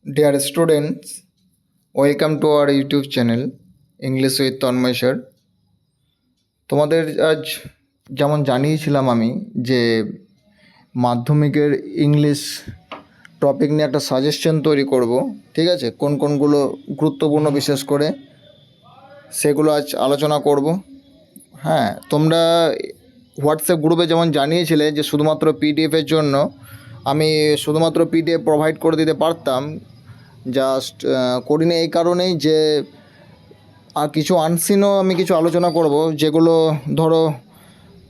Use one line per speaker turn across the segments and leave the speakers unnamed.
Dear students, welcome to our YouTube channel English with Tanmoy sir. তোমাদের আজ যেমন জানিয়েছিলাম আমি যে মাধ্যমিকের ইংলিশ টপিক নিয়ে একটা সাজেশন তৈরি করব, ঠিক আছে? কোনগুলো গুরুত্বপূর্ণ বিশেষ করে সেগুলো আজ আলোচনা করব। হ্যাঁ, তোমরা হোয়াটসঅ্যাপ গ্রুপে যেমন জানিয়েছিলে যে শুধুমাত্র পিডিএফের জন্য আমি শুধুমাত্র পিডিএফ প্রোভাইড করে দিতে পারতাম, জাস্ট করিনি এই কারণেই যে আর কিছু আনসিনও আমি কিছু আলোচনা করব, যেগুলো ধরো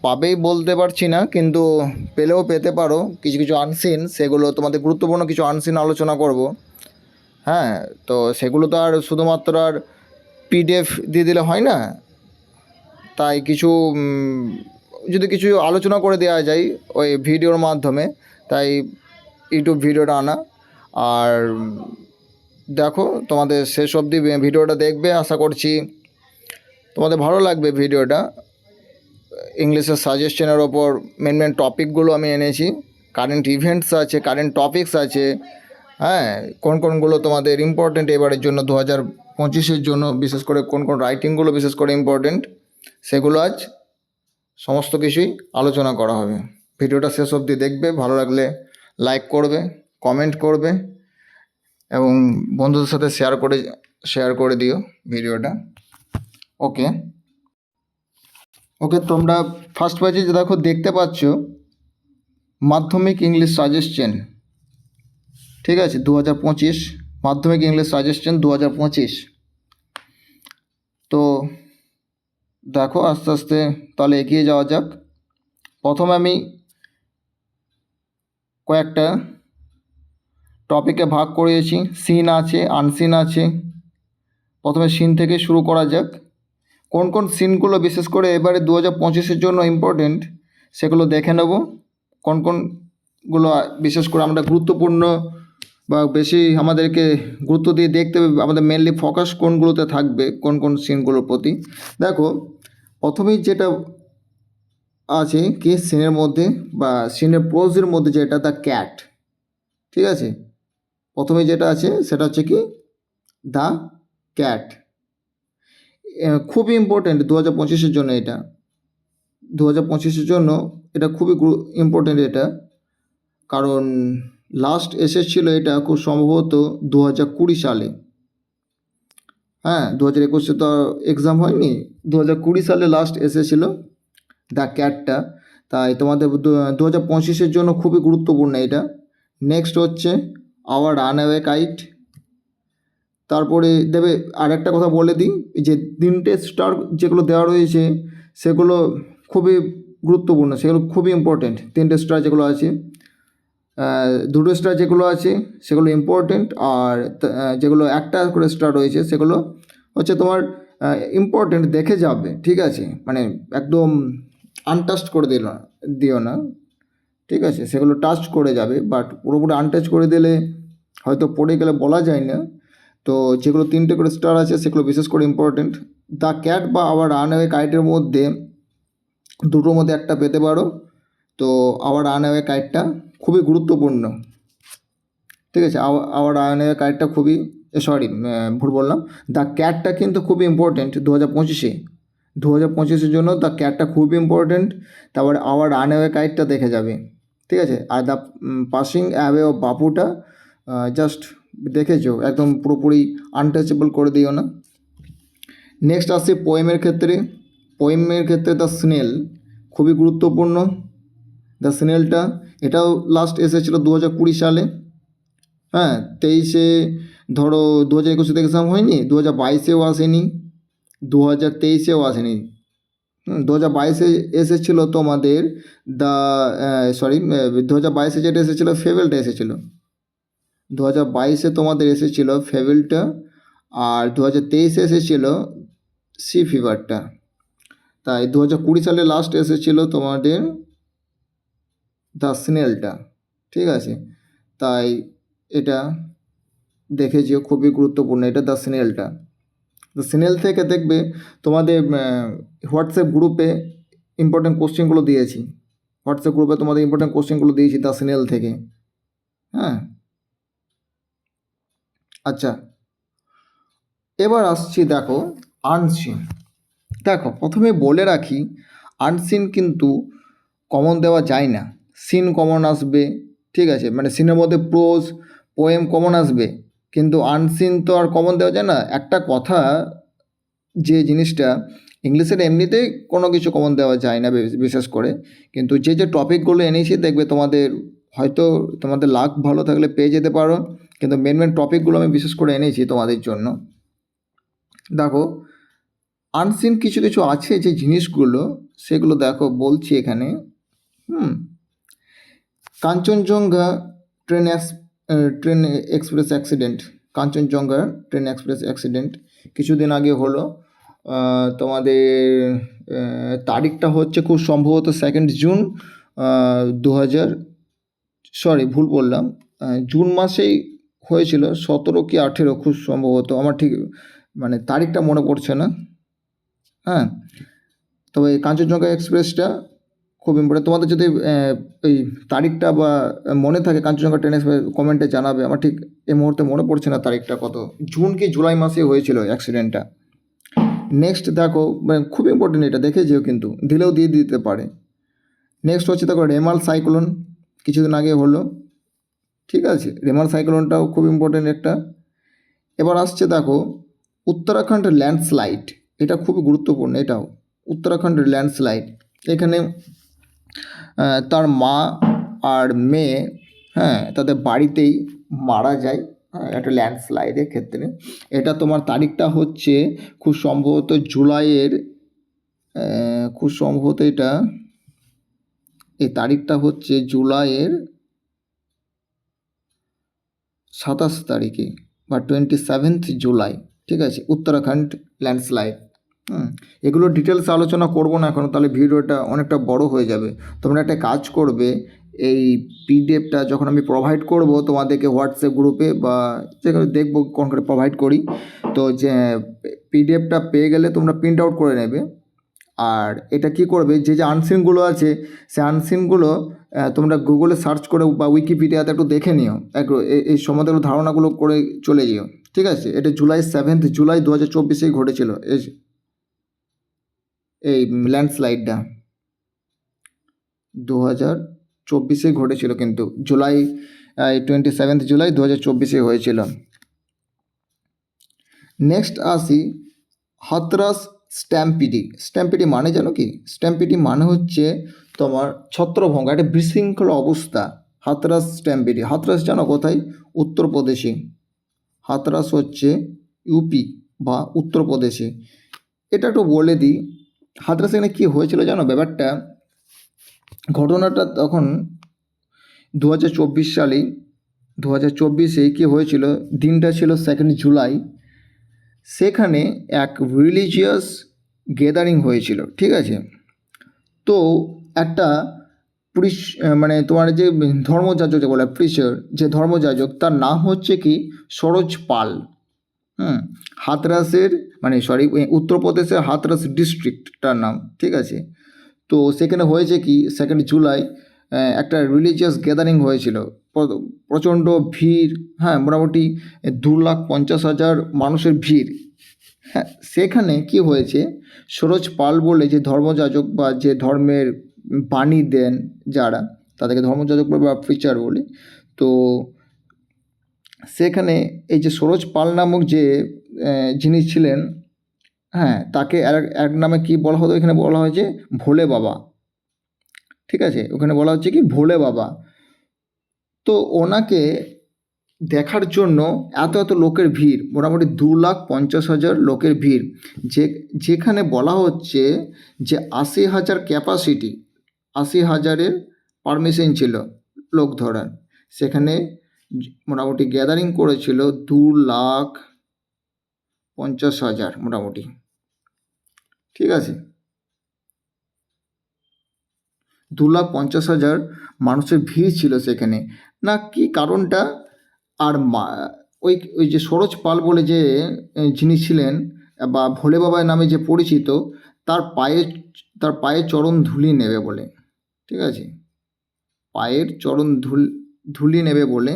পাবেই বলতে পারছি না, কিন্তু পেলেও পেতে পারো কিছু কিছু আনসিন, সেগুলো তোমাদের গুরুত্বপূর্ণ কিছু আনসিন আলোচনা করব। হ্যাঁ, তো সেগুলো তো আর শুধুমাত্র আর পিডিএফ দিয়ে দিলে হয় না, তাই কিছু যদি কিছু আলোচনা করে দেওয়া যায় ওই ভিডিওর মাধ্যমে, তাই ইউটিউব ভিডিওটা আনা। আর দেখো, তোমাদের শেষ অবধি ভিডিওটা দেখবে, আশা করছি তোমাদের ভালো লাগবে ভিডিওটা। ইংলিশের সাজেশনের ওপর মেন টপিকগুলো আমি এনেছি, কারেন্ট ইভেন্টস আছে, কারেন্ট টপিকস আছে। হ্যাঁ, কোনগুলো তোমাদের ইম্পর্টেন্ট এবারের জন্য 2025-এর জন্য, বিশেষ করে কোন রাইটিংগুলো বিশেষ করে ইম্পর্টেন্ট, সেগুলো আজ সমস্ত কিছুই আলোচনা করা হবে। ভিডিওটা শেষ অবধি দেখবে, ভালো লাগলে লাইক করবে, কমেন্ট করবে এবং বন্ধুদের সাথে শেয়ার করে দিও ভিডিওটা। ওকে, তোমরা ফার্স্ট পেজে দেখো, দেখতে পাচ্ছ মাধ্যমিক ইংলিশ সাজেশন, ঠিক আছে? 2025 মাধ্যমিক ইংলিশ সাজেশন 2025। তো দেখো, আস্তে আস্তে তাহলে এগিয়ে যাওয়া যাক। প্রথমে আমি কয়েকটা টপিকে ভাগ করেছি, সিন আছে, আনসিন আছে। প্রথমে সিন থেকে শুরু করা যাক। কোন সিনগুলো বিশেষ করে এবারে 2025-এর জন্য ইম্পর্টেন্ট সেগুলো দেখে নেব। কোনগুলো বিশেষ করে আমরা গুরুত্বপূর্ণ বা বেশি আমাদেরকে গুরুত্ব দিয়ে দেখতে হবে, আমাদের মেনলি ফোকাস কোনগুলোতে থাকবে, কোন সিনগুলোর প্রতি। দেখো, প্রথমেই যেটা আছে কি সিনের মধ্যে বা সিনের প্রোজের মধ্যে যেটা, দ্য ক্যাট, ঠিক আছে? প্রথমে যেটা আছে সেটা হচ্ছে কি দ্য ক্যাট। খুবই ইম্পর্টেন্ট 2025-এর জন্য, এটা 2025-এর জন্য এটা খুবই ইম্পর্টেন্ট এটা, কারণ লাস্ট এসেছিলো এটা খুব সম্ভবত 2020 সালে। হ্যাঁ, 2021-এ তো এক্সাম হয়নি, 2020 সালে লাস্ট এসেছিলো দ্য ক্যাটটা, তাই তোমাদের 2025-এর জন্য খুবই গুরুত্বপূর্ণ এটা। নেক্সট হচ্ছে আওয়ার রানঅ্যাওয়ে কাইট। তারপরে দেবে, আর একটা কথা বলে দিই, যে 3টে স্টার যেগুলো দেওয়া রয়েছে সেগুলো খুবই গুরুত্বপূর্ণ, সেগুলো খুবই ইম্পর্টেন্ট। 3টে স্টার যেগুলো আছে, 2টো স্টার যেগুলো আছে সেগুলো ইম্পর্টেন্ট, আর যেগুলো একটা করে স্টার রয়েছে সেগুলো হচ্ছে তোমার ইম্পর্টেন্ট, দেখে যাবে, ঠিক আছে? মানে একদম আনটাস্ট করে দিও না, ঠিক আছে? সেগুলো টাচ করে যাবে, বাট পুরোপুরি আনটাচ করে দিলে হয়তো পড়ে গেলে বলা যায় না। তো যেগুলো 3টে করে স্টার আছে সেগুলো বিশেষ করে ইম্পর্টেন্ট। দ্য ক্যাট বা আওয়ার রানঅ্যাওয়ে কাইটের মধ্যে দুটোর মধ্যে একটা পেতে পারো। তো আওয়ার রানঅ্যাওয়ে কাইটটা খুবই গুরুত্বপূর্ণ, ঠিক আছে? আওয়ার রানঅ্যাওয়ে কাইটটা খুবই, ভুল বললাম, দ্য ক্যাটটা কিন্তু খুবই ইম্পর্টেন্ট 2025-এ। 2025-এর জন্য দ্য ক্যাটটা খুবই ইম্পর্টেন্ট। তারপরে আওয়ার রানঅ্যাওয়ে কাইটটা দেখে যাবে, ঠিক আছে? আর দ্য পাসিং অ্যাওয়ে অফ বাপুটা জাস্ট দেখেছো, একদম পুরোপুরি আনটাচেবল করে দিও না। নেক্সট আসছে পোয়েমের ক্ষেত্রে। দ্য স্নেল খুবই গুরুত্বপূর্ণ। দ্য স্নেলটা এটাও লাস্ট এসেছিলো 2020 সালে। হ্যাঁ, 23-এ ধরো 2021-এ এক্সাম হয়নি, 2022-এও আসেনি, 2023-এও আসেনি। 2022-এ এসেছিলো তোমাদের দ্য 2022-এ যেটা এসেছিলো ফেবেলটা এসেছিলো, 2022-এ তোমাদের এসেছিলো ফেবেলটা, আর 2023-এ এসেছিলো সি ফিভারটা। তাই 2020 সালে লাস্ট এসেছিলো তোমাদের দ্য স্নেলটা, ঠিক আছে? তাই এটা দেখে যেও, খুবই গুরুত্বপূর্ণ এটা দ্য স্নেলটা। দ্য স্নেল থেকে দেখবে তোমাদের হোয়াটসঅ্যাপ গ্রুপে ইম্পর্টেন্ট কোশ্চেনগুলো দিয়েছি, দিয়েছি দ্য স্নেল থেকে। হ্যাঁ, আচ্ছা, এবার আসছি দেখো আনসিন। দেখো প্রথমে বলে রাখি, আনসিন কিন্তু কমন দেওয়া যায় না। সিন কমন আসবে, ঠিক আছে, মানে সিনের মধ্যে প্রোজ পোয়েম কমন আসবে, কিন্তু আনসিন তো আর কমন দেওয়া যায় না। একটা কথা, যে জিনিসটা ইংলিশের এমনিতেই কোনো কিছু কমন দেওয়া যায় না বিশেষ করে, কিন্তু যে যে টপিকগুলো এনেছি দেখবে তোমাদের হয়তো তোমাদের লাক ভালো থাকলে পেয়ে যেতে পারো, কিন্তু মেন মেন টপিকগুলো আমি বিশেষ করে এনেছি তোমাদের জন্য। দেখো আনসিন কিছু কিছু আছে যে জিনিসগুলো, সেগুলো দেখো বলছি এখানে। Kanchenjunga train train express accident, Kanchenjunga train express accident কিছুদিন আগে হলো। তোমাদের তারিখটা হচ্ছে খুব সম্ভবত 2 জুন 2000, সরি ভুল বললাম, জুন মাসেই হয়েছিল, 17 কি 18 খুব সম্ভবত, আমার ঠিক মানে তারিখটা মনে পড়ছে না। হ্যাঁ, তবে এই কাঞ্চনজঙ্ঘা এক্সপ্রেসটা খুব ইম্পর্টেন্ট। তোমাদের যদি এই তারিখটা বা মনে থাকে কাঞ্চনজঙ্ঘা ট্রেন এক্সপ্রেস, কমেন্টে জানাবে। আমার ঠিক এই মুহূর্তে মনে পড়ছে না তারিখটা কত, জুন কি জুলাই মাসে হয়েছিল অ্যাক্সিডেন্টটা। নেক্সট দেখো, মানে খুব ইম্পর্টেন্ট, এটা দেখে যেও, কিন্তু দিলেও দিয়ে দিতে পারে। নেক্সট হচ্ছে দেখো রেমাল সাইক্লোন, কিছুদিন আগে হলো, ঠিক আছে, রেমাল সাইক্লোনটাও খুব ইম্পর্টেন্ট একটা। এবার আসছে দেখো উত্তরাখণ্ড ল্যান্ডস্লাইড, এটা খুবই গুরুত্বপূর্ণ এটাও। উত্তরাখণ্ড ল্যান্ডস্লাইড, এখানে তার মা আর মেয়ে, হ্যাঁ, তাদের বাড়িতেই মারা যায়, হ্যাঁ, একটা ল্যান্ডস্লাইডের ক্ষেত্রে। এটা তোমার তারিখটা হচ্ছে খুব সম্ভবত জুলাইয়ের, খুব সম্ভবত এটা, এই তারিখটা হচ্ছে জুলাইয়ের 27 তারিখে বা 27 জুলাই, ঠিক আছে, উত্তরাখণ্ড ল্যান্ডস্লাইড। এগুলো ডিটেলস আলোচনা করবো না এখন, তাহলে ভিডিওটা অনেকটা বড় হয়ে যাবে। তোমরা একটা কাজ করবে, এই পিডিএফটা যখন আমি প্রোভাইড করব তোমাদেরকে হোয়াটসঅ্যাপ গ্রুপে বা যেখানে দেখবো কোন করে প্রোভাইড করি, তো যে পিডিএফটা পেয়ে গেলে তোমরা প্রিন্ট আউট করে নেবে। আর এটা কি করবে, যে যে আনসিনগুলো আছে সে আনসিনগুলো তোমরা গুগলে সার্চ করে বা উইকিপিডিয়াতে একটু দেখে নিও, একটু এই সম্বন্ধে ধারণাগুলো করে চলে যেও, ঠিক আছে। এটা জুলাই 7 জুলাই 2024 ঘটেছিল এই ল্যান্ডস্লাইডটা 2024 ঘটেছিল, কিন্তু জুলাই 27 জুলাই 2024 হয়েছিল। নেক্সট আসি হাতরাস স্ট্যাম্পিডি। স্ট্যাম্পিডি মানে জানো কি? স্ট্যাম্পিডি মানে হচ্ছে তোমার ছত্রভঙ্গ, একটা বিশৃঙ্খল অবস্থা। হাতরাস স্ট্যাম্পিডি, হাতরাস জানো কোথায়? উত্তরপ্রদেশে। হাতরাস হচ্ছে ইউপি বা উত্তরপ্রদেশে। এটা একটু বলে দিই, হাতরাস এখানে কী হয়েছিল জানো ব্যাপারটা? ঘটনাটা তখন 2024 সালে, 2024 কী হয়েছিল, দিনটা ছিল 2 জুলাই। সেখানে এক রিলিজিয়াস গ্যাদারিং হয়েছিল, ঠিক আছে। তো একটা মানে তোমার যে ধর্মযাজক যে বলে প্রিচার, যে ধর্মযাজক, তার নাম হচ্ছে কি সরোজ পাল। হাতরাসের মানে সরি উত্তরপ্রদেশের হাতরাস ডিস্ট্রিক্টটার নাম, ঠিক আছে। তো সেখানে হয়েছে কি 2 জুলাই একটা রিলিজিয়াস গ্যাদারিং হয়েছিল, প্রচণ্ড ভিড়, হ্যাঁ, মোটামুটি 2,50,000 মানুষের ভিড়। হ্যাঁ, সেখানে কি হয়েছে, সরোজ পাল বলে যে ধর্মযাজক বা যে ধর্মের বাণী দেন যারা, তাদেরকে ধর্মযাজক বা প্রিচার বলি। তো সেখানে এই যে সরোজ পাল নামক যে যিনি ছিলেন, হ্যাঁ, তাকে এক নামে কি বলা হতো, এখানে বলা হয়েছে ভোলে বাবা, ঠিক আছে, ওখানে বলা হচ্ছে কি ভোলে বাবা। তো ওনাকে দেখার জন্য এত এত লোকের ভিড়, মোটামুটি 2,50,000 লোকের ভিড়, যেখানে বলা হচ্ছে যে 80,000 ক্যাপাসিটি, 80,000-এর পারমিশন ছিল লোক ধরার। সেখানে মোটামুটি গ্যাদারিং করেছিল 2,50,000 মোটামুটি, ঠিক আছে। 2,50,000 মানুষের ভিড় ছিল সেখানে। না কি কারণটা, আর ওই যে সরোজ পাল বলে যে যিনি ছিলেন বা ভোলে বাবা নামে যে পরিচিত, তার পায়ে চরণ ধুলি নেবে বলে, ঠিক আছে, পায়ের চরণ ধুলি নেবে বলে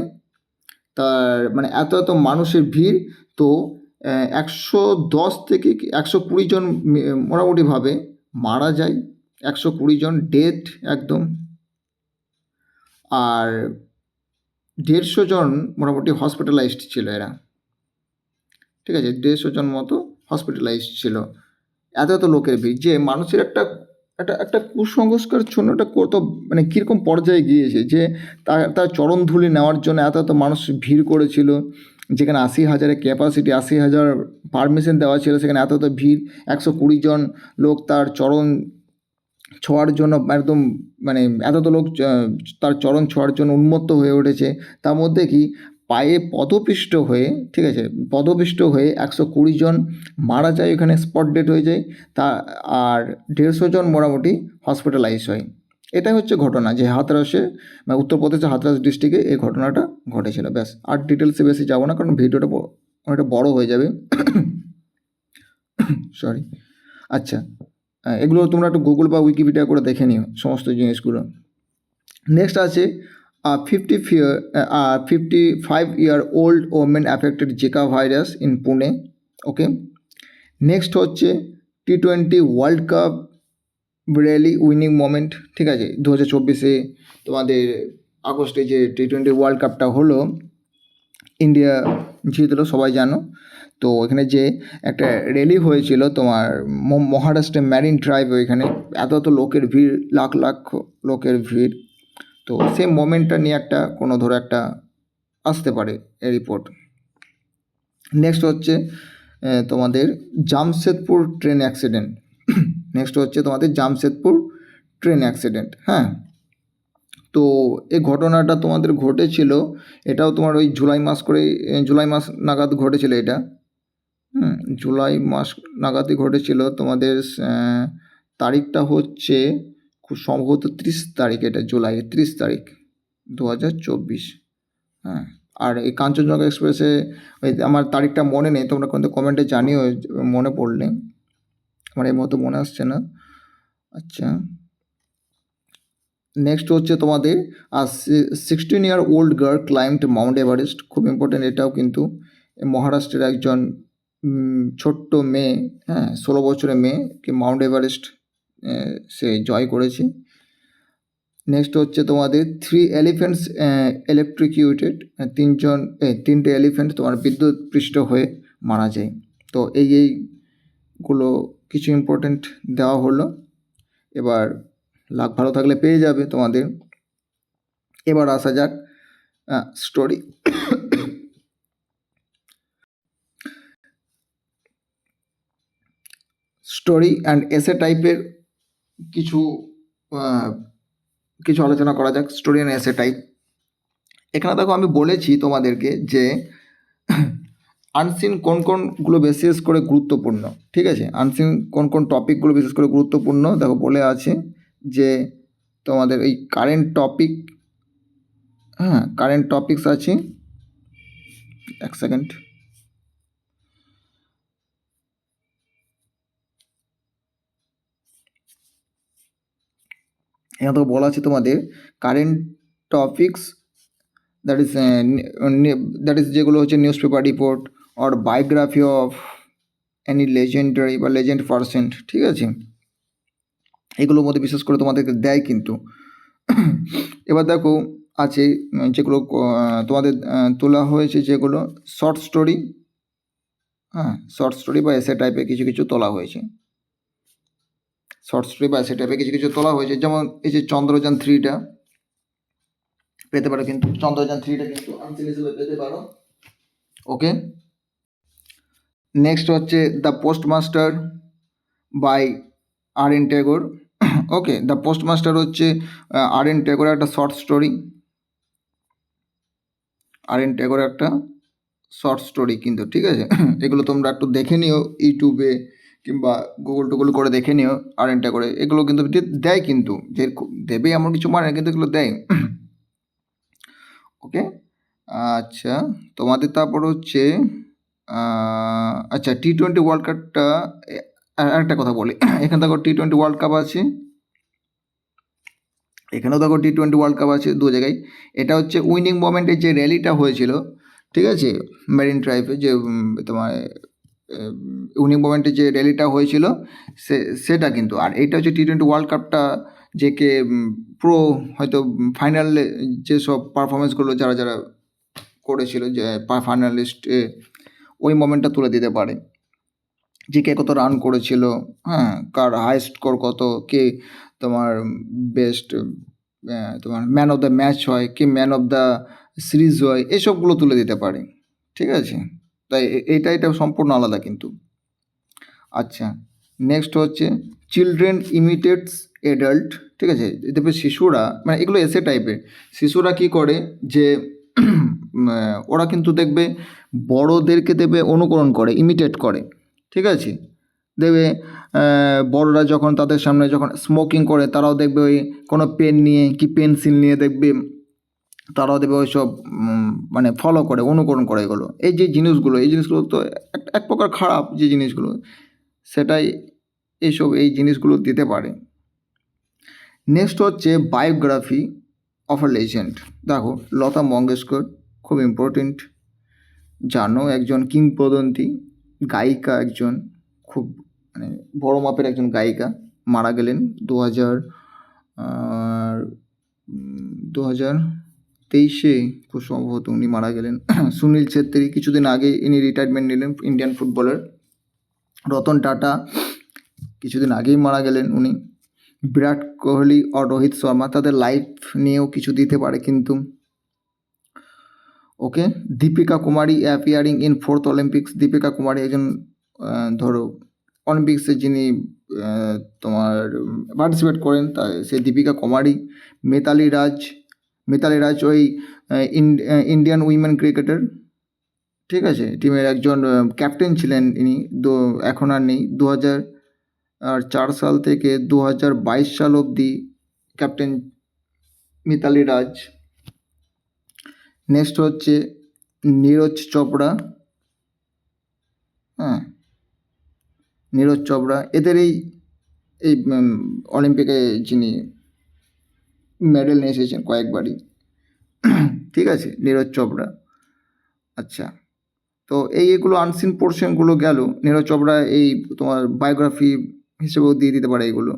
তার মানে এত এত মানুষের ভিড়। তো 110 থেকে 120 জন মোটামুটিভাবে মারা যায়, 120 জন ডেথ একদম, আর 150 জন মোটামুটি হসপিটালাইজড ছিল এরা, ঠিক আছে, 150 জন মতো হসপিটালাইজড ছিল। এত এত লোকের ভিড়, যে মানুষের একটা একটা একটা কুসংস্কার জন্য একটা কত মানে কীরকম পর্যায়ে গিয়েছে, যে তার চরণধুলি নেওয়ার জন্য এত এত মানুষ ভিড় করেছিল। যেখানে 80,000-এর ক্যাপাসিটি, 80,000 পারমিশন দেওয়া ছিল, সেখানে এত এত ভিড়, 120 জন লোক তার চরণ ছোঁয়ার জন্য একদম মানে এত এত লোক তার চরণ ছোঁয়ার জন্য উন্মত্ত হয়ে উঠেছে। তার মধ্যে কি পায়ে পদপিষ্ট হয়ে, ঠিক আছে, পদপিষ্ট হয়ে 120 জন মারা যায়, ওখানে স্পট ডেড হয়ে যায়। তা আর 150 জন মোটামুটি হসপিটালাইজ হয়। এটাই হচ্ছে ঘটনা, যে হাতরাসে মানে উত্তরপ্রদেশের হাতরাস ডিস্ট্রিক্টে এই ঘটনাটা ঘটেছিল। ব্যাস, আর ডিটেলসে বেশি যাবো না, কারণ ভিডিওটা অনেকটা বড় হয়ে যাবে। সরি। আচ্ছা, এগুলো তোমরা একটু গুগল বা উইকিপিডিয়া করে দেখে নিও সমস্ত জিনিসগুলো। নেক্সট আছে 55-year-old woman affected Zika virus in Pune. Okay, next হচ্ছে T20 world cup rally winning moment, ঠিক আছে, 2024-এ তোমাদের আগস্টে যে T20 ওয়ার্ল্ড কাপটা হলো, ইন্ডিয়া জিতলো, সবাই জানো। তো ওইখানে যে একটা র্যালি হয়েছিল তোমার মহারাষ্ট্রের ম্যারিন ড্রাইভ, ওইখানে এত এত লোকের ভিড়, লাখ লাখ লোকের ভিড়। তো সেই মোমেন্টটা নিয়ে একটা কোনো ধরো একটা আসতে পারে রিপোর্ট। নেক্সট হচ্ছে তোমাদের জামশেদপুর ট্রেন অ্যাক্সিডেন্ট। নেক্সট হচ্ছে তোমাদের জামশেদপুর ট্রেন অ্যাক্সিডেন্ট। হ্যাঁ, তো এই ঘটনাটা তোমাদের ঘটেছিল, এটাও তোমার ওই জুলাই মাস নাগাদ ঘটেছিল এটা। জুলাই মাস নাগাদই ঘটেছিল তোমাদের। তারিখটা হচ্ছে খুব সম্ভবত 30 তারিখ, এটা জুলাইয়ের 30 তারিখ 2024। হ্যাঁ, আর এই কাঞ্চনজঙ্ঘা এক্সপ্রেসে ওই আমার তারিখটা মনে নেই, তোমরা কিন্তু কমেন্টে জানিও মনে পড়লে, আমার এই মতো মনে আসছে না। আচ্ছা, নেক্সট হচ্ছে তোমাদের 16-year-old girl climbed Mount Everest. খুব ইম্পর্টেন্ট এটাও কিন্তু, মহারাষ্ট্রের একজন ছোট্ট মেয়ে, হ্যাঁ 16 বছরের মেয়ে, কি মাউন্ট এভারেস্ট সে জয় করেছে। নেক্সট হচ্ছে তোমাদের 3 এলিফ্যান্টস ইলেকট্রিকিউটেড, তিনটে এলিফ্যান্ট তোমার বিদ্যুৎপৃষ্ট হয়ে মারা যায়। তো এইগুলো কিছু ইম্পর্টেন্ট দেওয়া হলো। এবার লাক ভালো থাকলে পেয়ে যাবে তোমাদের। এবার আসা যাক স্টোরি অ্যান্ড এসে টাইপের কিছু আলোচনা করা যাক। স্টোরি অ্যান্ড এসে টাইপ, এখানে দেখো আমি বলেছি তোমাদেরকে যে আনসিন কোনগুলো বিশেষ করে গুরুত্বপূর্ণ, ঠিক আছে, আনসিন কোন টপিকগুলো বিশেষ করে গুরুত্বপূর্ণ দেখো বলে আছে, যে তোমাদের এই কারেন্ট টপিক, হ্যাঁ কারেন্ট টপিকস আছে। এক সেকেন্ড, এখানে তো বলা আছে তোমাদের কারেন্ট টপিকস, দ্যাট ইজ যেগুলো হচ্ছে news paper report or biography of any legendary বা লেজেন্ড পারসন, ঠিক আছে, এগুলোর মধ্যে বিশেষ করে তোমাদেরকে দেয় কিন্তু। এবার দেখো আছে যেগুলো তোমাদের তোলা হয়েছে, যেগুলো শর্ট স্টোরি, হ্যাঁ শর্ট স্টোরি বা এসে টাইপে কিছু তোলা হয়েছে, শর্ট স্টোরি বা এসে টাইপে কিছু তোলা হয়েছে। যেমন এই যে চন্দ্রযান 3টা পেতে পারো, কিন্তু চন্দ্রযান 3টা কিন্তু আনসিন হিসেবে পেতে পারো। ওকে, নেক্সট হচ্ছে the postmaster by R N. Tagore. Okay, the postmaster হচ্ছে আর.এন. ট্যাগরের একটা শর্ট স্টোরি, আর.এন. ট্যাগরের একটা শর্ট স্টোরি কিন্তু, ঠিক আছে। এগুলো তোমরা একটু দেখে নিও ইউটিউবে কিংবা গুগল করে দেখে নিও আর.এন. ট্যাগরে, এগুলো কিন্তু দেয় কিন্তু, যে দেবে এমন কিছু মানে, কিন্তু এগুলো দেয়। ওকে, আচ্ছা তোমাদের তারপর হচ্ছে আচ্ছা T20 ওয়ার্ল্ড কাপটা আরেকটা কথা বলি। এখানে দেখো T20 ওয়ার্ল্ড কাপ আছে, এখানেও দেখো T20 ওয়ার্ল্ড কাপ আছে, দু জায়গায়। এটা হচ্ছে উইনিং মোমেন্টের যে র্যালিটা হয়েছিল ঠিক আছে, মেরিন ড্রাইভে যে তোমার ইউনিক মোমেন্টে যে র্যালিটা হয়েছিল সেটা কিন্তু। আর এইটা হচ্ছে T20 ওয়ার্ল্ড কাপটা যে কে পুরো হয়তো ফাইনালে যেসব পারফরমেন্সগুলো যারা যারা করেছিল যে ফাইনালিস্টে ওই মোমেন্টটা তুলে দিতে পারে, যে কে কত রান করেছিল, হ্যাঁ, কার হাই স্কোর কত, কে তোমার বেস্ট তোমার ম্যান অফ দ্য ম্যাচ হয়, কে ম্যান অফ দ্য সিরিজ হয়, এসবগুলো তুলে দিতে পারে। ঠিক আছে, তাই এটা সম্পূর্ণ আলাদা কিন্তু। আচ্ছা, নেক্সট হচ্ছে চিলড্রেন ইমিটেটস অ্যাডাল্ট। ঠিক আছে, দেখবে শিশুরা, মানে এগুলো এসে টাইপের, শিশুরা কি করে যে ওরা কিন্তু দেখবে বড়োদেরকে দেবে অনুকরণ করে, ইমিটেট করে। ঠিক আছে, দেখবে বড়রা যখন তাদের সামনে যখন স্মোকিং করে, তারাও দেখবে ওই কোনো পেন নিয়ে কি পেন্সিল নিয়ে দেখবে তারাও দেখবে ওই সব মানে ফলো করে, অনুকরণ করে এগুলো। এই যে জিনিসগুলো, এই জিনিসগুলো তো এক প্রকার খারাপ যে জিনিসগুলো, সেটাই এই জিনিসগুলো দিতে পারে। নেক্সট হচ্ছে বায়োগ্রাফি অফ আ লেজেন্ড। দেখো লতা মঙ্গেশকর খুব ইম্পর্টেন্ট, জানো, একজন কিংবদন্তি গায়িকা, একজন খুব মানে বড় মাপের একজন গায়িকা, মারা গেলেন 2023 খুব সম্ভবত উনি মারা গেলেন। সুনীল ছেত্রী কিছুদিন আগে ইনি রিটায়ারমেন্ট নিলেন ইন্ডিয়ান ফুটবলার। রতন টাটা কিছুদিন আগেই মারা গেলেন উনি। বিরাট কোহলি আর রোহিত শর্মা, তাদের লাইফ নিয়েও কিছু দিতে পারে কিন্তু। Okay, Deepika Kumari appearing in 4th Olympics. Deepika Kumari একজন ধরো অলিম্পিক্সে যিনি তোমার পার্টিসিপেট করেন, তাই সেই দীপিকা কুমারী। মিতালি রাজ ওই ইন্ডিয়ান উইমেন ক্রিকেটার। ঠিক আছে, টিমের একজন ক্যাপ্টেন ছিলেন ইনি, এখন আর নেই। 2004 সাল থেকে 2022 সাল অবধি ক্যাপ্টেন মিতালি রাজ। নেক্সট হচ্ছে নীরজ চোপড়া। হ্যাঁ, নীরজ চোপড়া এদের এই অলিম্পিকে যিনি মেডেল নিয়ে এসেছেন কয়েকবারই। ঠিক আছে, নীরজ চোপড়া। আচ্ছা, তো এইগুলো আনসিন পোর্শনগুলো গেল। নীরজ চোপড়া এই তোমার বায়োগ্রাফি হিসেবেও দিয়ে দিতে পারে এগুলো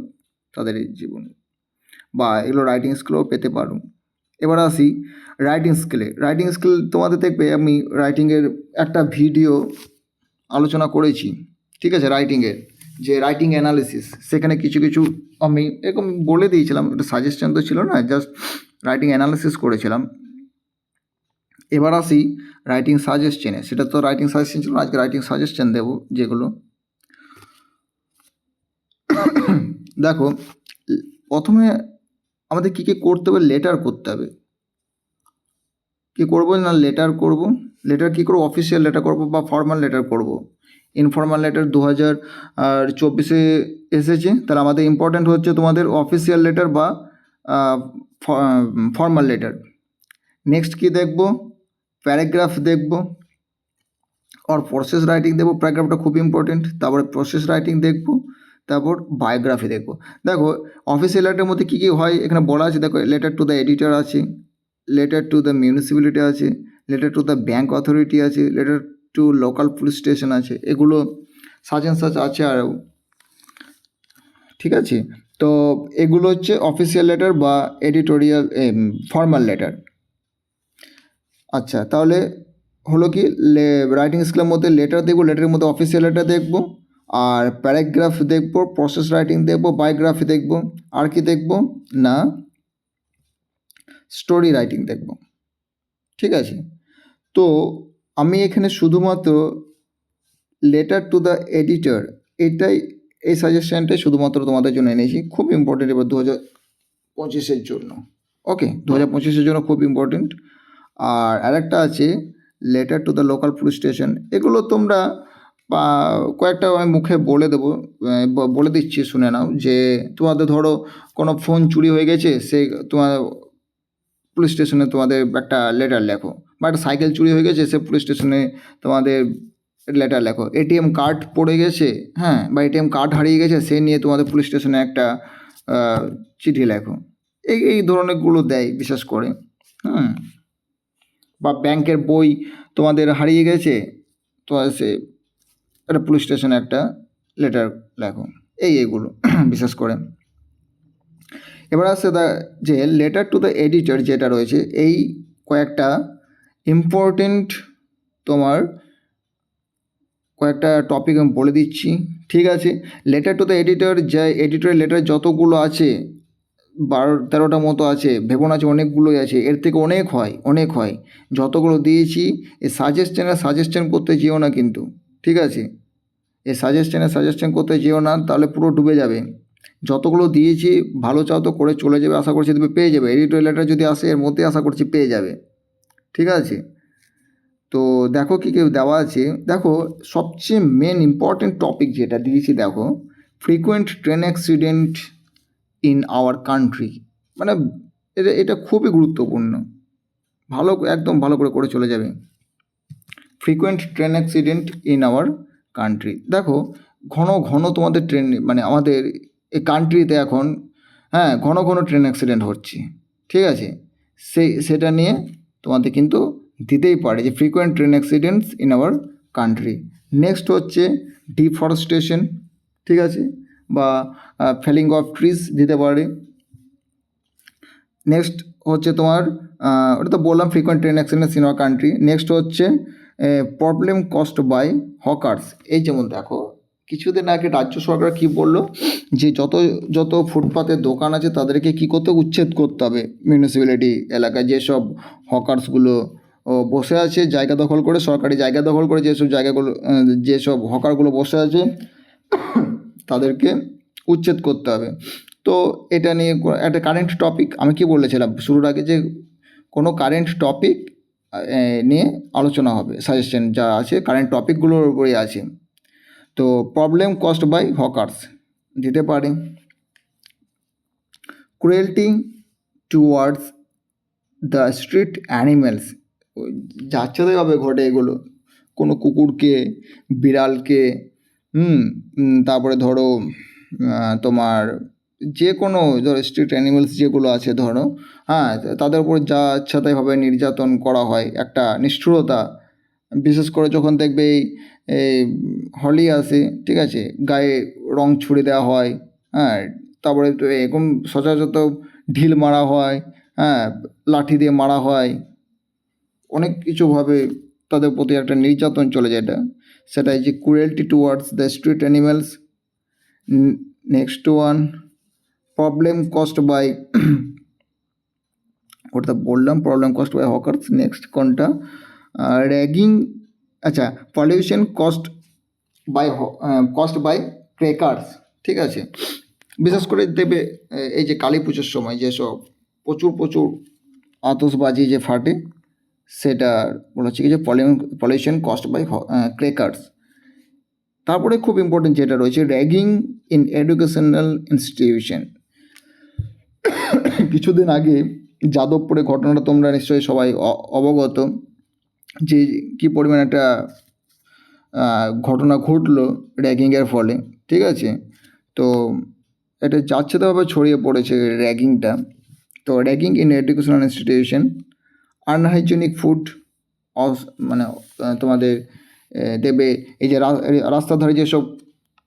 তাদের এই জীবনে, বা এগুলো রাইটিং স্কিলও পেতে পারো। এবার আসি রাইটিং স্কিল। তোমাদের দেখবে আমি রাইটিংয়ের একটা ভিডিও আলোচনা করেছি। ঠিক আছে, রাইটিংয়ের যে রাইটিং অ্যানালিসিস, সেখানে কিছু কিছু আমি এরকম বলে দিয়েছিলাম, একটা সাজেশন তো ছিল না, জাস্ট রাইটিং অ্যানালিসিস করেছিলাম। এবার আসি রাইটিং সাজেশনে। সেটা তো রাইটিং সাজেশন ছিল, আজকে রাইটিং সাজেশন দেবো যেগুলো। দেখো প্রথমে আমাদের কী কী করতে হবে, লেটার করতে হবে। কী করবো না, লেটার করব। লেটার কী করবো, অফিসিয়াল লেটার করব বা ফর্মাল লেটার করব। ইনফর্মাল লেটার 2024 এসেছে, তাহলে আমাদের ইম্পর্ট্যান্ট হচ্ছে তোমাদের অফিসিয়াল লেটার বা ফর্মাল লেটার। নেক্সট কী দেখব, প্যারাগ্রাফ দেখব, আর প্রসেস রাইটিং দেখব। প্যারাগ্রাফটা খুব ইম্পর্টেন্ট। তারপরে প্রসেস রাইটিং দেখব, তারপর বায়োগ্রাফি দেখব। দেখো অফিসিয়াল লেটারের মধ্যে কী কী হয় এখানে বলা আছে। দেখো লেটার টু দ্য এডিটর আছে, লেটার টু দ্য মিউনিসিপ্যালিটি আছে, letter to the bank authority আছে, letter to local police station আছে, এগুলো সাজেশন আছে আরও। ঠিক আছে, তো এগুলো হচ্ছে অফিসিয়াল লেটার বা এডিটোরিয়াল ফর্মাল লেটার। আচ্ছা, তাহলে হলো কি, রাইটিং স্কিলের মধ্যে লেটার দেখবো, লেটারের মধ্যে অফিসিয়াল লেটার দেখবো, আর প্যারাগ্রাফ দেখবো, প্রসেস রাইটিং দেখবো, বায়োগ্রাফি দেখবো, আর কি দেখবো না স্টোরি রাইটিং দেখবো। ঠিক আছে, তো আমি এখানে শুধুমাত্র লেটার টু দ্য এডিটর এই সাজেশনটাই শুধুমাত্র তোমাদের জন্য এনেছি। খুব ইম্পর্টেন্ট এবার 2025 জন্য। ওকে, 2025 জন্য খুব ইম্পর্টেন্ট। আর আরেকটা আছে letter to the local police station. এগুলো তোমরা কয়েকটা আমি মুখে বলে দেবো, বলে দিচ্ছি, শুনে নাও। যে তোমাদের ধরো কোনো ফোন চুরি হয়ে গেছে, সে তোমার পুলিশ স্টেশনে তোমাদের একটা লেটার লেখো, বা একটা সাইকেল চুরি হয়ে গেছে, সে পুলিশ স্টেশনে তোমাদের লেটার লেখো। এটিএম কার্ড পড়ে গেছে, হ্যাঁ, বা এটিএম কার্ড হারিয়ে গেছে, সে নিয়ে তোমাদের পুলিশ স্টেশনে একটা চিঠি লেখো। এই ধরনেরগুলো দেয় বিশেষ করে। বা ব্যাংকের বই তোমাদের হারিয়ে গেছে, তো সে একটা পুলিশ স্টেশনে একটা লেটার লেখো, এইগুলো বিশেষ করে। এবার আসছে যে লেটার টু দ্য এডিটর যেটা রয়েছে, এই কয়েকটা ইম্পর্টেন্ট তোমার কয়েকটা টপিক আমি বলে দিচ্ছি, ঠিক আছে। লেটার টু দ্য এডিটর, যে এডিটরের লেটার যতগুলো আছে 12-13টা মতো আছে, ভেবো না যে অনেকগুলোই আছে, এর থেকে অনেক হয়। যতগুলো দিয়েছি এই সাজেশন করতে যেও না কিন্তু, ঠিক আছে। এই সাজেশন করতে যেও না, তাহলে পুরো ডুবে যাবে। যতগুলো দিয়েছি ভালো চাও তো করে চলে যাবে, আশা করছি তুমি পেয়ে যাবে। এডিটর লেটার যদি আসে এর মধ্যে আশা করছি পেয়ে যাবে, ঠিক আছে। তো দেখো কী কী দেওয়া আছে, দেখো সবচেয়ে মেন ইম্পর্টেন্ট টপিক যেটা দিয়েছি, দেখো frequent train accident in our country, মানে এটা খুবই গুরুত্বপূর্ণ, একদম ভালো করে চলে যাবে। Frequent train accident in our country, দেখো ঘন তোমাদের ট্রেন, মানে আমাদের এই কান্ট্রিতে এখন ঘন ট্রেন অ্যাক্সিডেন্ট হচ্ছে, ঠিক আছে। সেটা নিয়ে তোমাদের কিন্তু দিতেই পারে যে frequent train accidents in our country. Next হচ্ছে ডিফরেস্টেশন, ঠিক আছে, বা ফেলিং অফ ট্রিজ দিতে পারে। নেক্সট হচ্ছে তোমার ওটা তো বললাম frequent train accidents in our country. Next হচ্ছে প্রবলেম কস্ট বাই হকার্স, এই যেমন দেখো কিছুদিন আগে রাজ্য সরকার কি বললো যে যত ফুটপাতের দোকান আছে তাদেরকে কি উচ্ছেদ করতে হবে। মিউনিসিপ্যালিটি এলাকায় যেসব হকার্সগুলো বসে আছে জায়গা দখল করে, সরকারি জায়গা দখল করে যেসব হকারগুলো বসে আছে তাদেরকে উচ্ছেদ করতে হবে। তো এটা নিয়ে একটা কারেন্ট টপিক, আমি কি বলেছিলাম শুরুর আগে যে কোনো কারেন্ট টপিক নিয়ে আলোচনা হবে, সাজেশন যা আছে কারেন্ট টপিকগুলোর উপরে আছে। তো প্রবলেম কস্ট বাই হকার্স দিতে পারে। Cruelty towards the street animals, যাচ্ছেতাইভাবে ঘটে এগুলো, কোনো কুকুরকে, বিড়ালকে, তারপরে ধরো তোমার যে কোনো ধরো স্ট্রিট অ্যানিমেলস যেগুলো আছে ধরো, তাদের উপর যা ইচ্ছা তাইভাবে নির্যাতন করা হয়, একটা নিষ্ঠুরতা। বিশেষ করে যখন দেখবে এই হোলি আসে, ঠিক আছে, গায়ে রং ছুড়ে দেওয়া হয়, তারপরে তো এরকম সচরাচর ঢিল মারা হয়, লাঠি দিয়ে মারা হয়, অনেক কিছুভাবে তাদের প্রতি একটা নির্যাতন চলে যায়, সেটাই যে cruelty towards the street animals. Next one problem caused by, ওটা বললাম problem caused by hawkers. Next কোনটা, র্যাগিং, আচ্ছা পলিউশন কস্ট বাই ক্রেকার্স, ঠিক আছে। বিশেষ করে দেবে এই যে কালী পুজোর সময় যেসব প্রচুর আতশবাজি যে ফাটে, সেটা বলা হচ্ছে কি যে পলিউশন কস্ট বাই ক্রেকার্স। তারপরে খুব ইম্পর্টেন্ট যেটা রয়েছে র্যাগিং ইন এডুকেশনাল ইনস্টিটিউশন। কিছুদিন আগে যাদবপুরে ঘটনাটা তোমরা নিশ্চয়ই সবাই অবগত, যে কী পরিমাণ একটা ঘটনা ঘটলো র্যাগিংয়ের ফলে, ঠিক আছে। তো এটা যাচ্ছেতাইভাবে ছড়িয়ে পড়েছে র্যাগিংটা। তো ragging in educational institution, unhygienic food, মানে তোমাদের দেবে এই যে রাস্তার ধারে যেসব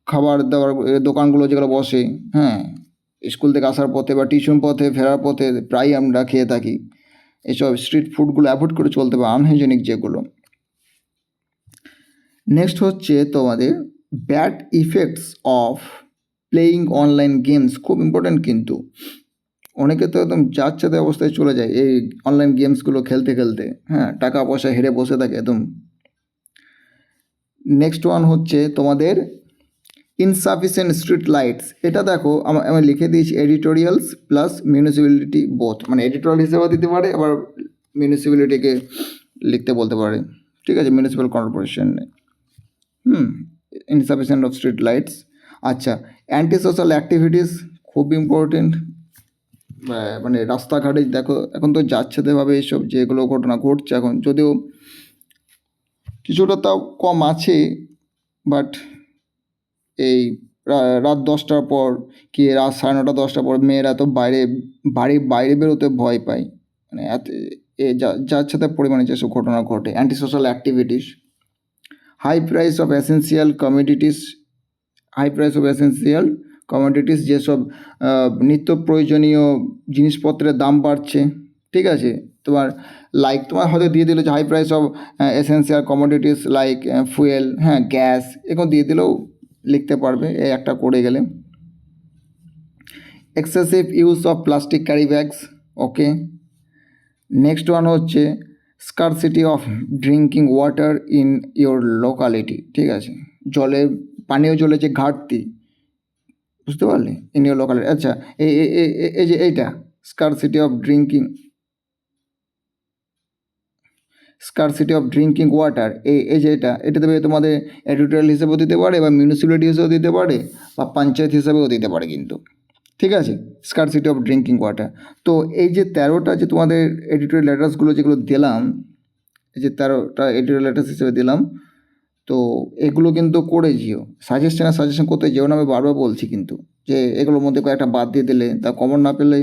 খাবার দাবার দোকানগুলো যেগুলো বসে, স্কুল থেকে আসার পথে বা টিউশন পথে ফেরার পথে প্রায়ই আমরা খেয়ে থাকি, এসব স্ট্রিট ফুডগুলো অ্যাভয়েড করে চলতে হবে, আনহাইজেনিক যেগুলো। নেক্সট হচ্ছে তোমাদের bad effects of playing online games, খুব ইম্পর্ট্যান্ট কিন্তু। অনেকে তো একদম যাচ্ছেতাই অবস্থায় চলে যায় এই অনলাইন গেমসগুলো খেলতে, টাকা পয়সা হেরে বসে থাকে একদম। নেক্সট ওয়ান হচ্ছে তোমাদের ইনসাফিসিয়েন্ট স্ট্রিট লাইটস, এটা দেখো আমি লিখে দিয়েছি এডিটোরিয়ালস প্লাস মিউনিসিপ্যালিটি বোথ, মানে এডিটোরিয়াল হিসেবে দিতে পারে, আবার মিউনিসিপ্যালিটিকে লিখতে বলতে পারে, ঠিক আছে, municipal corporation. Insufficient of street lights. আচ্ছা অ্যান্টি সোশ্যাল অ্যাক্টিভিটিস, খুব ইম্পর্টেন্ট, মানে রাস্তাঘাটে দেখো এখন তো যাচ্ছেতাইভাবে এইসব যেগুলো ঘটনা ঘটছে এখন, যদিও কিছুটা তাও কম আছে, বাট এই রাত 10টার পর কি রাত 9:30 10টার পর মেয়েরা তো বাড়ির বাইরে বেরোতে ভয় পায়, মানে যার সাথে পরিমাণে যেসব ঘটনা ঘটে। Anti social activities, high price of essential commodities যেসব নিত্য প্রয়োজনীয় জিনিসপত্রের দাম বাড়ছে, ঠিক আছে। তোমার হয়তো দিয়ে দিল যে high price of essential commodities like fuel, হ্যাঁ, গ্যাস, এখন দিয়ে দিলেও লিখতে পারবে এই একটা করে গেলে। Excessive use of plastic carry bags, okay. Next one হচ্ছে scarcity of drinking water in your locality, ঠিক আছে। পানীয় জলের যে ঘাটতি, বুঝতে পারলে, ইন ইয়োর লোকালিটি। আচ্ছা, এই যে এইটা স্কারসিটি অফ ড্রিঙ্কিং ওয়াটার, এই যে এটা দেবে তোমাদের এডিটোরিয়াল হিসেবেও দিতে পারে বা মিউনিসিপ্যালিটি হিসেবেও দিতে পারে বা পঞ্চায়েত হিসেবেও দিতে পারে কিন্তু, ঠিক আছে। Scarcity of drinking water. তো এই যে 13টা যে তোমাদের এডিটোরিয়াল লেটার্সগুলো যেগুলো দিলাম, এই যে 13টা এডিটোরিয়াল লেটার্স হিসেবে দিলাম, তো এগুলো কিন্তু করে যেও। সাজেশন করতে যেও না, আমি বারবার বলছি কিন্তু, যে এগুলোর মধ্যে কয়েকটা বাদ দিয়ে দিলে, তা কমন না পেলে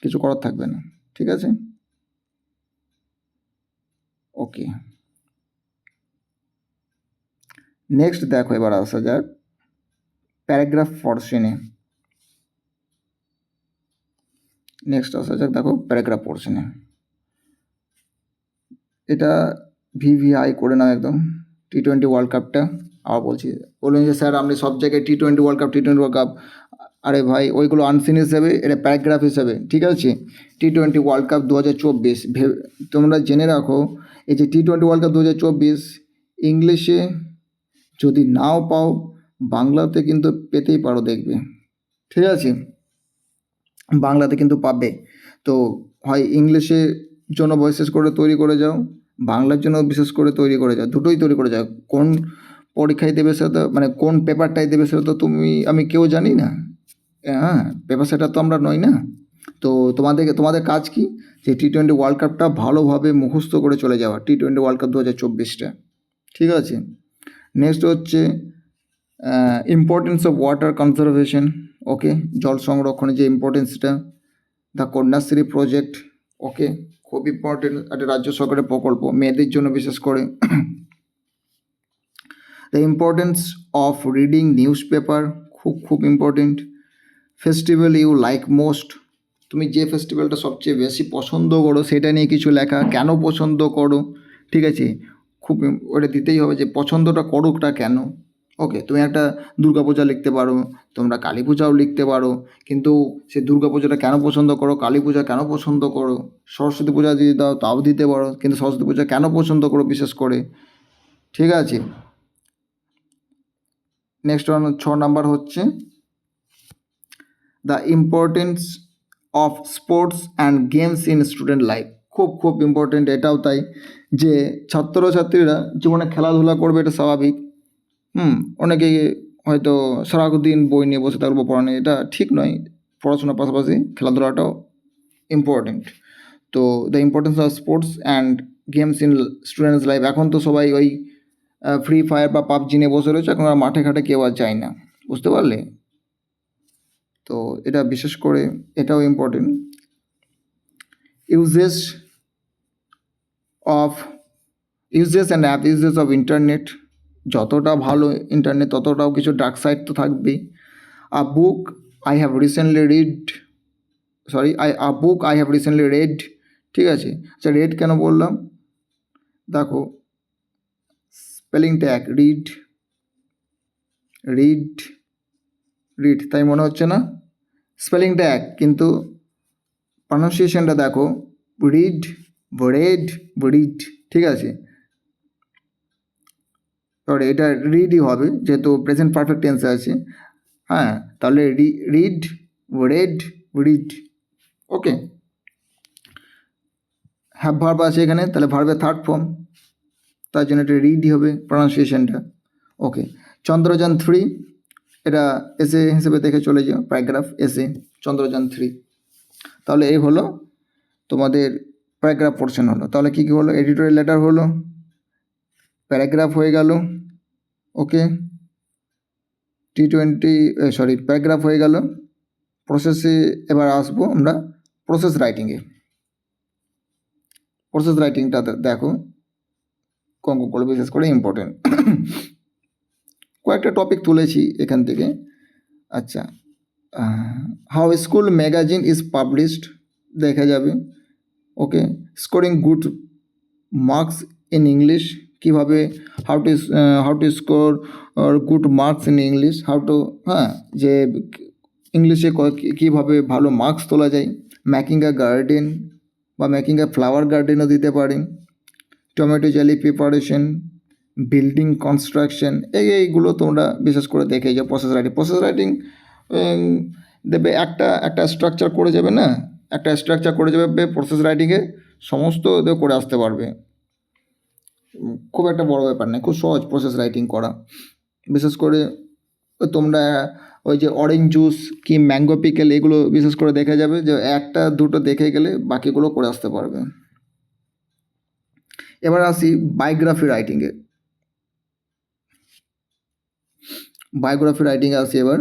কিছু করার থাকবে না, ঠিক আছে। ওকে, নেক্সট দেখো, এবার আসা যাক প্যারাগ্রাফ পোর্শনে। দেখো প্যারাগ্রাফ পোর্শনে, এটা ভিভিআই করে নাও একদম। T20 ওয়ার্ল্ড কাপটা আবার বললেন যে স্যার আপনি সব জায়গায় T20 ওয়ার্ল্ড কাপ। আরে ভাই, ওইগুলো আনসিন হিসেবে, এটা প্যারাগ্রাফ হিসেবে, ঠিক আছে। T20 ওয়ার্ল্ড কাপ 2024, তোমরা জেনে রাখো, এই যে T20 ওয়ার্ল্ড কাপ 2024 ইংলিশে যদি নাও পাও, বাংলাতে কিন্তু পেতেই পারো, দেখবে, ঠিক আছে। বাংলাতে কিন্তু পাবে। তো হয় ইংলিশের জন্য বিশেষ করে তৈরি করে যাও, বাংলার জন্য বিশেষ করে তৈরি করে যাও, দুটোই তৈরি করে যাও। কোন পরীক্ষায় দেবে সেটা, মানে কোন পেপারটাই দেবে সেটা তো আমি কেউ জানি না, হ্যাঁ, পেপার সেটার তো আমরা নই না। তো তোমাদের কাজ কি, যে T20 ওয়ার্ল্ড কাপটা ভালোভাবে মুখস্থ করে চলে যাওয়া, T20 ওয়ার্ল্ড কাপ 2024টা, ঠিক আছে। নেক্সট হচ্ছে ইম্পর্টেন্স অফ ওয়াটার কনজারভেশন, ওকে, জল সংরক্ষণের যে ইম্পর্টেন্সটা। দ্য কন্যাশ্রী প্রজেক্ট, ওকে, খুব ইম্পর্টেন্ট একটা রাজ্য সরকারের প্রকল্প, মেয়েদের জন্য বিশেষ করে। The importance of reading newspaper, খুব important. Festival you like most, তুমি যে ফেস্টিভ্যালটা সবচেয়ে বেশি পছন্দ করো সেটা নিয়ে কিছু লেখা, কেন পছন্দ করো, ঠিক আছে। ওটা দিতেই হবে যে পছন্দটা করোটা কেন, ওকে। তুমি একটা দুর্গাপূজা লিখতে পারো, তোমরা কালী পূজাও লিখতে পারো, কিন্তু সে দুর্গাপূজাটা কেন পছন্দ করো, কালী পূজা কেন পছন্দ করো, সরস্বতী পূজা দিয়ে দাও তাও দিতে পারো, কিন্তু সরস্বতী পূজা কেন পছন্দ করো বিশেষ করে, ঠিক আছে। নেক্সট 6 নাম্বার হচ্ছে the importance of sports and games in student life, খুব ইম্পর্টেন্ট এটাও তাই, যে ছাত্রছাত্রীরা জীবনে খেলাধুলা করবে, এটা স্বাভাবিক। অনেকে হয়তো সারাদিন বই নিয়ে বসে থাকবো, পড়া নিয়ে, এটা ঠিক নয়। পড়াশোনার পাশাপাশি খেলাধুলাটাও ইম্পর্টেন্ট। তো the importance of sports and games in students life, এখন তো সবাই ওই ফ্রি ফায়ার বা পাবজি নিয়ে বসে রয়েছে, এখন আর মাঠে ঘাটে কেউ আর যায় না, বুঝতে পারলে। তো এটা বিশেষ করে এটাও important. Uses and abuses of internet, যতটা ভালো ইন্টারনেট ততটাও কিছু ডার্ক সাইড তো থাকবেই। A book I have recently read, ঠিক আছে। আচ্ছা, রেড কেন বললাম, দেখো স্পেলিং ট্যাগ, রিড তাই মনে হচ্ছে না, স্পেলিং ট্যাগ, কিন্তু প্রনাউন্সিয়েশনটা দেখো, রেড, ঠিক আছে। তাহলে এটা রিডই হবে, যেহেতু প্রেজেন্ট পারফেক্ট টেন্সে আছে, হ্যাঁ, তাহলে রিড, ওকে। হ্যাভ ভার্ব আছে এখানে, তাহলে ভার্বের থার্ড ফর্ম, তার জন্য এটা রিডই হবে প্রনাউন্সিয়েশনটা, ওকে। চন্দ্রযান 3, এটা এসে হিসেবে দেখে চলে যাও, প্যারাগ্রাফ এসে, চন্দ্রযান 3। তাহলে এই হলো তোমাদের প্যারাগ্রাফ পোর্শন হলো। তাহলে কী হলো, এডিটোরিয়াল লেটার হলো, প্যারাগ্রাফ হয়ে গেল, ওকে, প্যারাগ্রাফ হয়ে গেল। প্রসেসে এবার আসবো আমরা, প্রসেস রাইটিংয়ে। প্রসেস রাইটিংটা দেখো অঙ্কগুলো বিশেষ করে ইম্পর্টেন্ট। কয়েকটা টপিক তুলেছি এখান থেকে। আচ্ছা, how school magazine is published দেখা যাবে। Okay, scoring good marks in English, কীভাবে how to score good marks in English, যে ইংলিশে কীভাবে ভালো মার্কস তোলা যায়। মেকিং আ গার্ডেন বা মেকিং আ ফ্লাওয়ার গার্ডেনও দিতে পারে। Tomato jelly preparation, building construction, এইগুলো তোমরা বিশেষ করে দেখে যাও। প্রসেস রাইটিং দেবে একটা স্ট্রাকচার করে যাবে না, একটা স্ট্রাকচার করে যাবে প্রসেস রাইটিংয়ে, সমস্ত করে আসতে পারবে। খুব একটা বড় ব্যাপার না, খুব সহজ প্রসেস রাইটিং করা। বিশেষ করে তোমরা ওই যে অরেঞ্জ জুস কি ম্যাঙ্গো পিকেল, এগুলো বিশেষ করে দেখা যাবে যে একটা দুটো দেখে গেলে বাকিগুলো করে আসতে পারবে। এবার আসি বায়োগ্রাফি রাইটিংয়ে। বায়োগ্রাফি রাইটিংয়ে আসি এবার।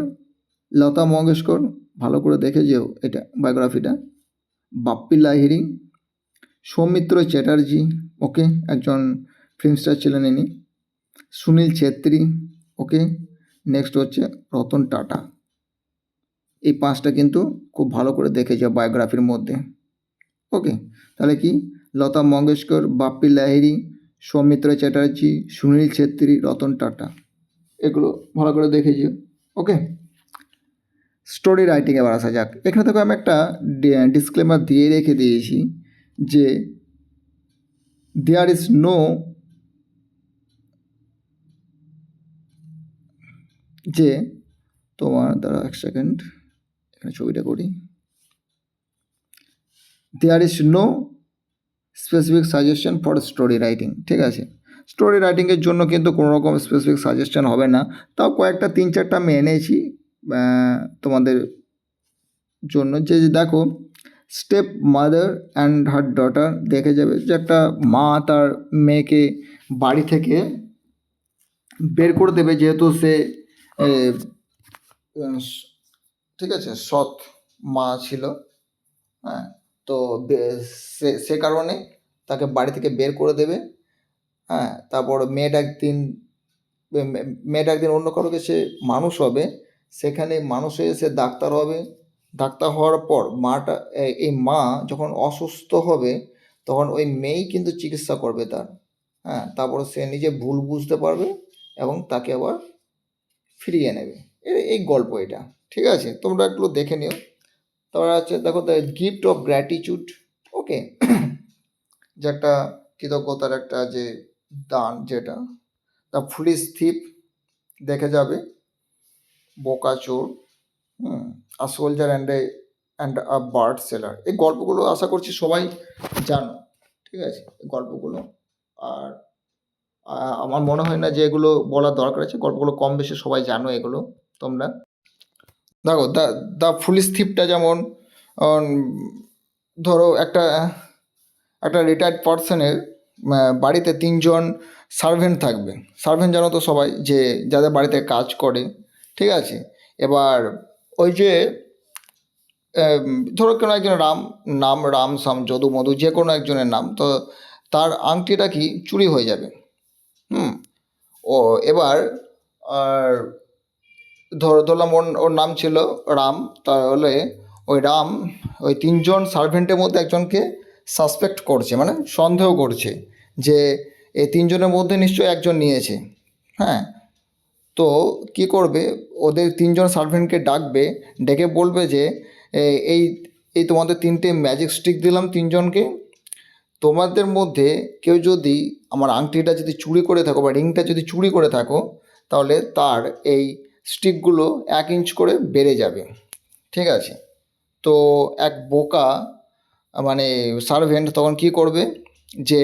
লতা মঙ্গেশকর, ভালো করে দেখে যেও এটা বায়োগ্রাফিটা। বাপ্পি লাহিড়ী, সৌমিত্র চ্যাটার্জি, ওকে, একজন ফিল্ম স্টার ছিলেন ইনি। সুনীল ছেত্রী, ওকে। নেক্সট হচ্ছে রতন টাটা। এই পাঁচটা কিন্তু খুব ভালো করে দেখে যাও বায়োগ্রাফির মধ্যে। ওকে, তাহলে কি লতা মঙ্গেশকর, বাপ্পি লাহিড়ী, সৌমিত্র চ্যাটার্জি, সুনীল ছেত্রী, রতন টাটা, এগুলো ভালো করে দেখে যেও। ওকে, স্টোরি রাইটিং এবার আসা যাক। এখানে দেখো আমি একটা ডিসক্লেমার দিয়ে রেখে দিয়েছি যে দেয়ার ইজ নো যে তোমার দাঁড়া এক সেকেন্ড, এখানে ছবিটা করি। There is no specific suggestion for story writing, ঠিক আছে। স্টোরি রাইটিংয়ের জন্য কিন্তু কোনো রকম স্পেসিফিক সাজেশন হবে না, তাও কয়েকটা 3-4টা আমি এনেছি তোমাদের জন্য। যে দেখো, step mother and her daughter, দেখে যাবে যে একটা মা তার মেয়েকে বাড়ি থেকে বের করে দেবে, যেহেতু সে ঠিক আছে সৎ মা ছিল, হ্যাঁ, তো সে কারণে তাকে বাড়ি থেকে বের করে দেবে। হ্যাঁ, তারপর মেয়েটা একদিন অন্য কারো কাছে মানুষ হবে, সেখানে মানুষ হয়ে সে ডাক্তার হবে। ডাক্তার হওয়ার পর এই মা যখন অসুস্থ হবে, তখন ওই মেয়েই কিন্তু চিকিৎসা করবে তার। হ্যাঁ, তারপর সে নিজে ভুল বুঝতে পারবে এবং তাকে আবার ফিরিয়ে নেবে। এই গল্প এটা, ঠিক আছে, তোমরা একটু দেখে নিও। তারপর আছে দেখো দ্য গিফট অফ গ্র্যাটিটিউড, ওকে, যে একটা কৃতজ্ঞতার একটা যে দান, যেটা। দ্য ফুলিশ থিপ দেখে যাবে। বোকা চোর, a soldier and a bird seller, এই গল্পগুলো আশা করছি সবাই জানো, ঠিক আছে, গল্পগুলো। আর আমার মনে হয় না যে এগুলো বলার দরকার আছে, গল্পগুলো কম বেশি সবাই জানো এগুলো তোমরা। দেখো দ্য ফুলিশ থিপটা যেমন, ধরো একটা রিটায়ার্ড পার্সনের বাড়িতে 3জন সার্ভেন্ট থাকবে। সার্ভেন্ট জানো তো সবাই, যে যাদের বাড়িতে কাজ করে, ঠিক আছে। এবার ওই যে ধরো কোনো একজন রাম সাম যদু মধু, যে কোনো একজনের নাম, তো তার আংটিটা কি চুরি হয়ে যাবে। এবার আর ধরলাম ওর নাম ছিল রাম, তাহলে ওই 3জন সার্ভেন্টের মধ্যে একজনকে সাসপেক্ট করছে, মানে সন্দেহ করছে যে এই 3জনের মধ্যে নিশ্চয়ই একজন নিয়েছে। হ্যাঁ, তো কি করবে, ওদের 3জন সার্ভেন্টকে ডাকবে, ডেকে বলবে যে এই তোমাদের 3টে ম্যাজিক স্টিক দিলাম 3জনকে, তোমাদের মধ্যে কেউ যদি আমার আংটিটা যদি চুরি করে থাকো বা রিংটা যদি চুরি করে থাকো, তাহলে তার এই স্টিকগুলো 1 ইঞ্চ করে বেড়ে যাবে, ঠিক আছে। তো এক বোকা মানে সার্ভেন্ট তখন কি করবে, যে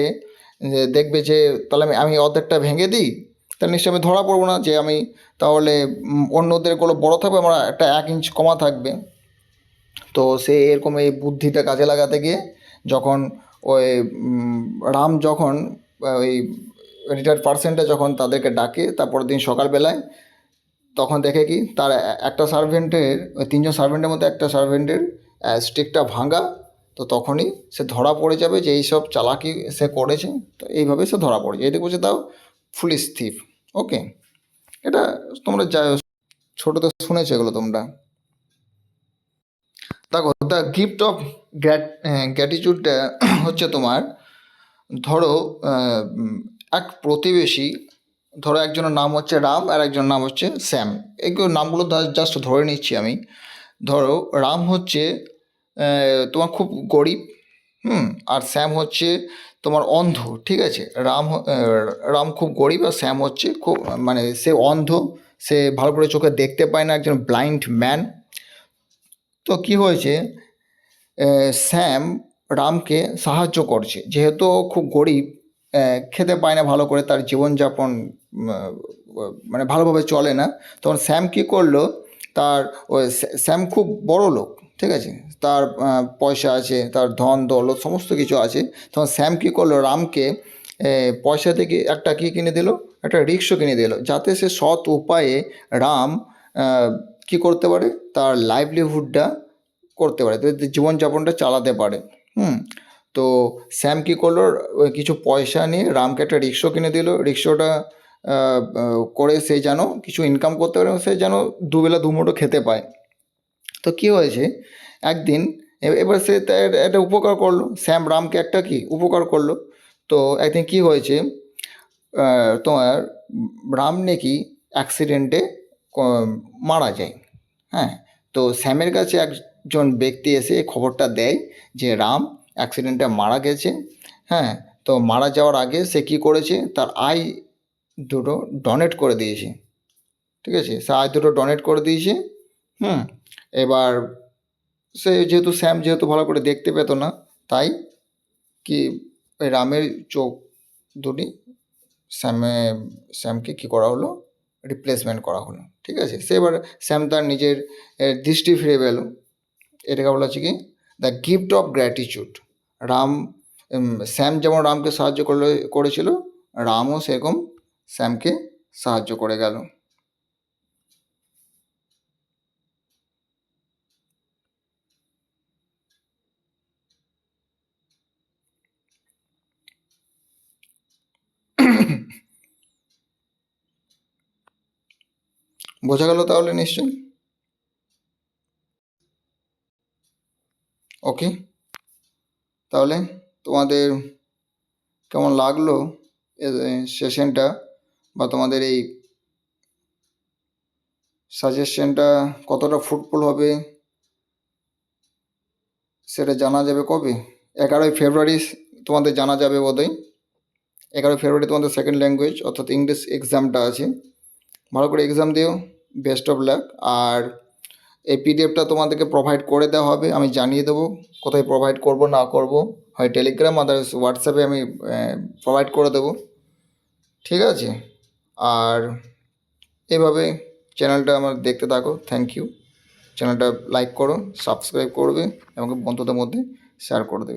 দেখবে যে তাহলে আমি অর্ধেকটা ভেঙে দিই, তাহলে নিশ্চয়ই আমি ধরা পড়বো না, যে আমি তাহলে অন্যদেরগুলো বড়ো থাকবে, আমার একটা 1 ইঞ্চ কমা থাকবে। তো সে এরকম এই বুদ্ধিটা কাজে লাগাতে গিয়ে যখন ওই রাম যখন ওই রিটায়ার্ড পার্সনটা যখন তাদেরকে ডাকে তারপরের দিন সকালবেলায়, তখন দেখে কি তার একটা সার্ভেন্টের, ওই 3জন সার্ভেন্টের মধ্যে একটা সার্ভেন্টের স্টিকটা ভাঙা তো তখনই সে ধরা পড়ে যাবে যে এইসব চালাকি সে করেছে। তো এইভাবে সে ধরা পড়ে যায়। এটাকে বলছে দাও ফুলিশ থিফ। ওকে, এটা তোমরা যা ছোটোতে শুনেছো এগুলো তোমরা। দেখো, দ্য গিফট অফ গ্র্যাটিটিউডটা হচ্ছে তোমার, ধরো এক প্রতিবেশী, ধরো একজনের নাম হচ্ছে রাম আর একজনের নাম হচ্ছে শ্যাম। এগুলো নামগুলো জাস্ট ধরে নিচ্ছি আমি। ধরো রাম হচ্ছে তোমার খুব গরিব, আর শ্যাম হচ্ছে তোমার অন্ধ, ঠিক আছে। রাম খুব গরিব আর শ্যাম হচ্ছে খুব, মানে সে অন্ধ, সে ভালো করে চোখে দেখতে পায় না, একজন ব্লাইন্ড ম্যান। তো কি হয়েছে, শ্যাম রামকে সাহায্য করছে, যেহেতু ও খুব গরিব, খেতে পায় না ভালো করে, তার জীবনযাপন মানে ভালোভাবে চলে না। তখন শ্যাম কী করলো, তার শ্যাম খুব বড় লোক, ঠিক আছে, তার পয়সা আছে, তার ধন দৌলত সমস্ত কিছু আছে। তখন শ্যাম কী করলো, রামকে পয়সা থেকে একটা কী কিনে দিল, একটা রিক্সা কিনে দিল, যাতে সে সৎ উপায়ে রাম কী করতে পারে, তার লাইভলিহুডটা করতে পারে, জীবনযাপনটা চালাতে পারে। তো শ্যাম কী করলো, কিছু পয়সা নিয়ে রামকে একটা রিক্সা কিনে দিল। রিক্সাটা করে সে যেন কিছু ইনকাম করতে পারে, সে যেন দুবেলা দুমুঠো খেতে পায়। তো কী হয়েছে, একদিন এবার সে তার একটা উপকার করলো, শ্যাম রামকে একটা কি উপকার করলো। তো একদিন কী হয়েছে, তোমার রাম নাকি অ্যাক্সিডেন্টে মারা যায়। হ্যাঁ, তো শ্যামের কাছে একজন ব্যক্তি এসে খবরটা দেয় যে রাম অ্যাক্সিডেন্টে মারা গেছে। হ্যাঁ, তো মারা যাওয়ার আগে সে কী করেছে, তার আই দুটো ডোনেট করে দিয়েছে, ঠিক আছে, সে আই দুটো ডোনেট করে দিয়েছে। এবার সে যেহেতু শ্যাম যেহেতু ভালো করে দেখতে পেত না, তাই কি ওই রামের চোখ দুটি শ্যামকে কী করা হলো, রিপ্লেসমেন্ট করা হলো, ঠিক আছে। সে এবার শ্যাম তার নিজের দৃষ্টি ফিরে পেল। এটাকে বলা হচ্ছে কি দ্য গিফট অফ গ্র্যাটিটিউড। শ্যাম যেমন রামকে সাহায্য করেছিল, রামও সেরকম শ্যামকে সাহায্য করে গেল। বোঝা গেল তাহলে নিশ্চয়ই? ওকে, তাহলে তোমাদের কেমন লাগলো সেশনটা, বা তোমাদের এই সাজেশনটা কতটা ফ্রুটফুল হবে সেটা জানা যাবে কবে? 11ই ফেব্রুয়ারি তোমাদের জানা যাবে বোধহয়। 11ই ফেব্রুয়ারি তোমাদের সেকেন্ড ল্যাঙ্গুয়েজ অর্থাৎ ইংলিশ এক্সামটা আছে। ভালো করে এক্সাম দিও, বেস্ট অফ লাক। আর এই পিডিএফটা তোমাদেরকে প্রোভাইড করে দেওয়া হবে, আমি জানিয়ে দেবো কোথায় প্রোভাইড করব না করব, হয় টেলিগ্রাম আদারস হোয়াটসঅ্যাপে আমি প্রোভাইড করে দেবো, ঠিক আছে। আর এভাবে চ্যানেলটা আমার দেখতে থাকো। Thank you. চ্যানেলটা লাইক করো, সাবস্ক্রাইব করবে এবং বন্ধুদের মধ্যে শেয়ার করে দেবে।